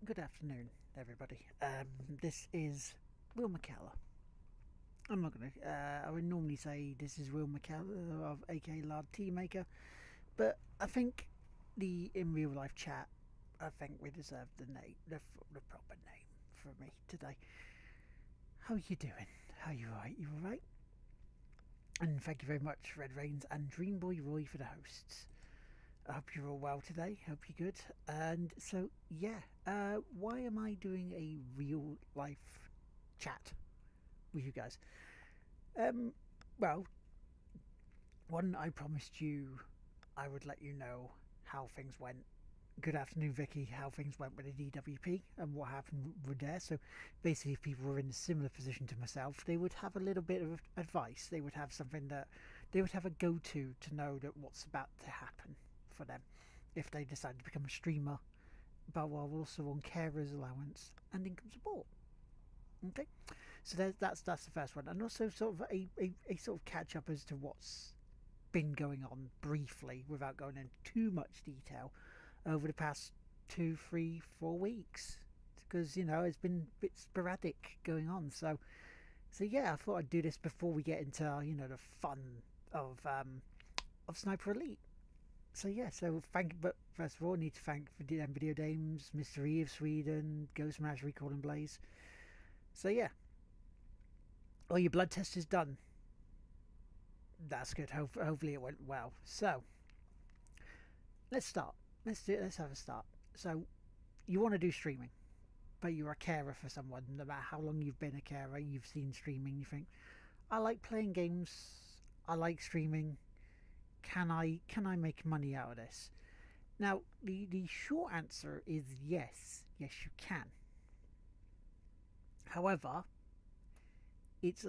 Good afternoon, everybody. This is Will McKellar. I'm not gonna. I would normally say this is Will McKellar of AK Lard Tea Maker, but I think the in real life chat, I think we deserve the name, the proper name for me today. How are you doing? How are you alright? You alright? And thank you very much, Red Rains and Dreamboy Roy, for the hosts. I hope you're all well today. Hope you're good. And so, yeah, why am I doing a real life chat with you guys? Um, well, one, I promised you I would let you know how things went. Good afternoon, Vicky. How things went with the DWP and what happened with there. So, basically, if people were in a similar position to myself, they would have a little bit of advice. They would have something that they would have a go-to know that what's about to happen for them if they decide to become a streamer, but while also on carers allowance and income support. Okay, so that's the first one, and also sort of a sort of catch up as to what's been going on briefly, without going into too much detail, over the past 2, 3, 4 weeks, because it's been a bit sporadic going on. So yeah, I thought I'd do this before we get into the fun of Sniper Elite. So yeah, so thank. But first of all, I need to thank Video Games, Mr. E of Sweden, Ghost Smash, Recall and Blaze. So yeah, all your blood test is done. That's good. Hopefully it went well. So let's start. Let's have a start. So you want to do streaming, but you're a carer for someone. No matter how long you've been a carer, you've seen streaming. You think, I like playing games. I like streaming. Can I make money out of this? Now the short answer is yes. Yes, you can. However, it's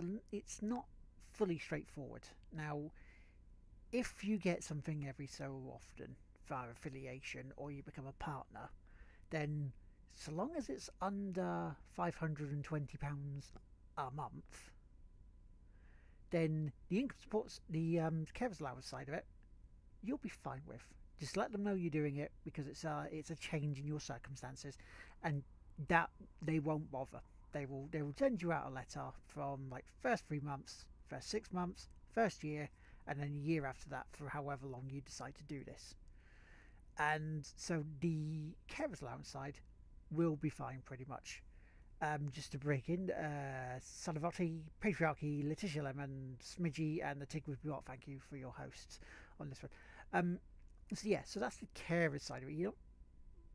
not fully straightforward. Now, if you get something every so often via affiliation or you become a partner, then so long as it's under £520 a month, then the income supports the carers allowance side of it, you'll be fine with. Just let them know you're doing it because it's a change in your circumstances, and that they won't bother. They will send you out a letter from like first 3 months, first 6 months, first year, and then a year after that for however long you decide to do this. And so the carers allowance side will be fine pretty much. Just to break in, Salavati, Patriarchy, Letitia Lemon, Smidgy, and the Tig with Bot, thank you for your hosts on this one. Um, so yeah, so that's the carer side of it.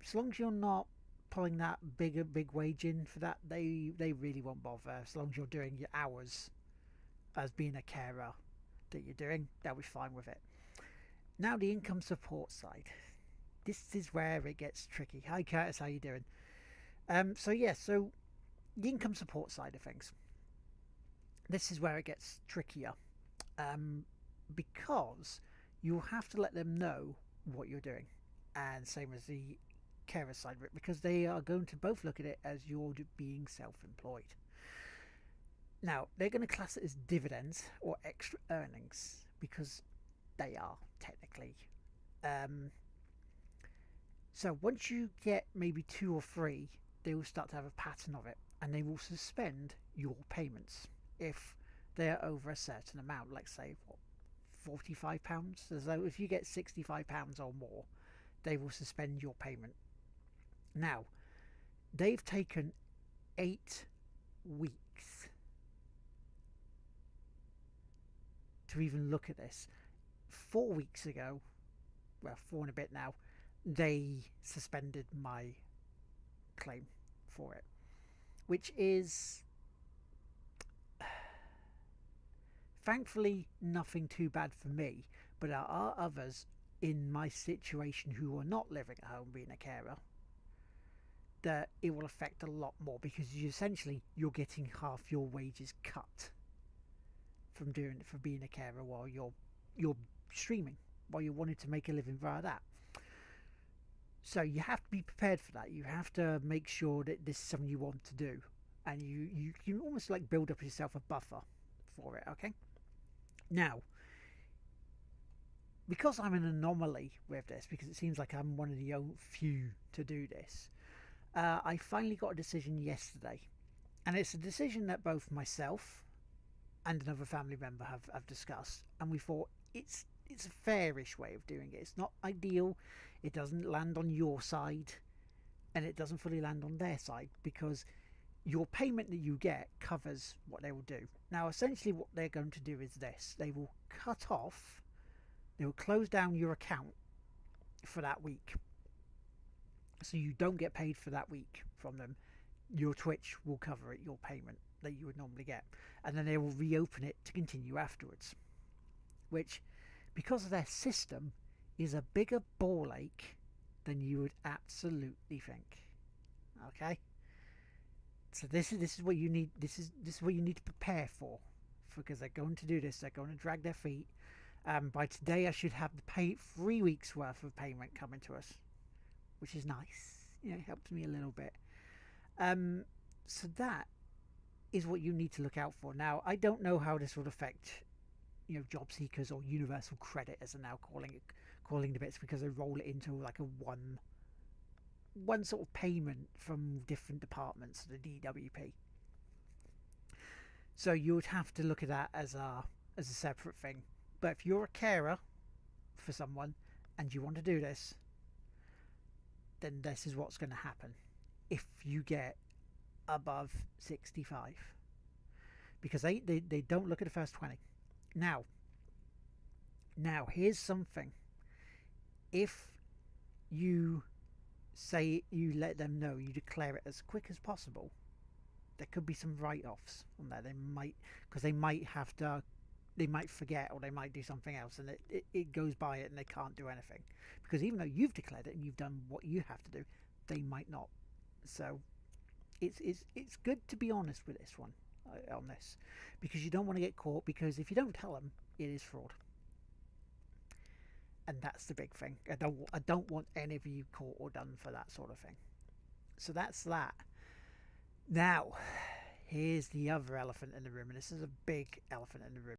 As long as you're not pulling that big wage in for that, they really won't bother. As long as you're doing your hours as being a carer that you're doing, they'll be fine with it. Now the income support side. This is where it gets tricky. Hi Curtis, how you doing? So yeah, so the income support side of things. This is where it gets trickier, um, because you'll have to let them know what you're doing, and same as the carer side of it, because they are going to both look at it as you're being self-employed. Now they're going to class it as dividends or extra earnings because they are technically. Um, so once you get maybe two or three, they will start to have a pattern of it, and they will suspend your payments if they are over a certain amount. Like say what, £45. So if you get £65 or more, they will suspend your payment. Now they've taken 8 weeks to even look at this. 4 weeks ago, well, four and a bit now, they suspended my claim for it, which is thankfully nothing too bad for me. But there are others in my situation who are not living at home being a carer that it will affect a lot more, because you're getting half your wages cut for being a carer while you're streaming, while you're wanting to make a living via that. So you have to be prepared for that. You have to make sure that this is something you want to do, and you almost like build up yourself a buffer for it. Okay. Now, because I'm an anomaly with this, because it seems like I'm one of the few to do this, I finally got a decision yesterday, and it's a decision that both myself and another family member have discussed, and we thought it's a fairish way of doing it. It's not ideal. It doesn't land on your side, and it doesn't fully land on their side because your payment that you get covers what they will do. Now, essentially, what they're going to do is this: they will cut off, they will close down your account for that week, so you don't get paid for that week from them. Your Twitch will cover it, your payment that you would normally get, and then they will reopen it to continue afterwards. Which, because of their system, is a bigger ball ache than you would absolutely think. Okay, so this is what you need. This is what you need to prepare for, because they're going to do this. They're going to drag their feet. By today, I should have the 3 weeks worth of payment coming to us, which is nice. It helps me a little bit. So that is what you need to look out for. Now, I don't know how this would affect, job seekers or universal credit, as they're now calling the bits, because they roll it into like a one sort of payment from different departments, the DWP. So you would have to look at that as a separate thing. But if you're a carer for someone and you want to do this, then this is what's going to happen if you get above 65, because they don't look at the first 20. Now here's something: if you say you let them know, you declare it as quick as possible, there could be some write-offs on there. Because they might have to, they might forget, or they might do something else, and it goes by it and they can't do anything, because even though you've declared it and you've done what you have to do, they might not. So it's good to be honest with this one, on this, because you don't want to get caught, because if you don't tell them, it is fraud, and that's the big thing. I don't want any of you caught or done for that sort of thing. So that's that. Now, here's the other elephant in the room, and this is a big elephant in the room.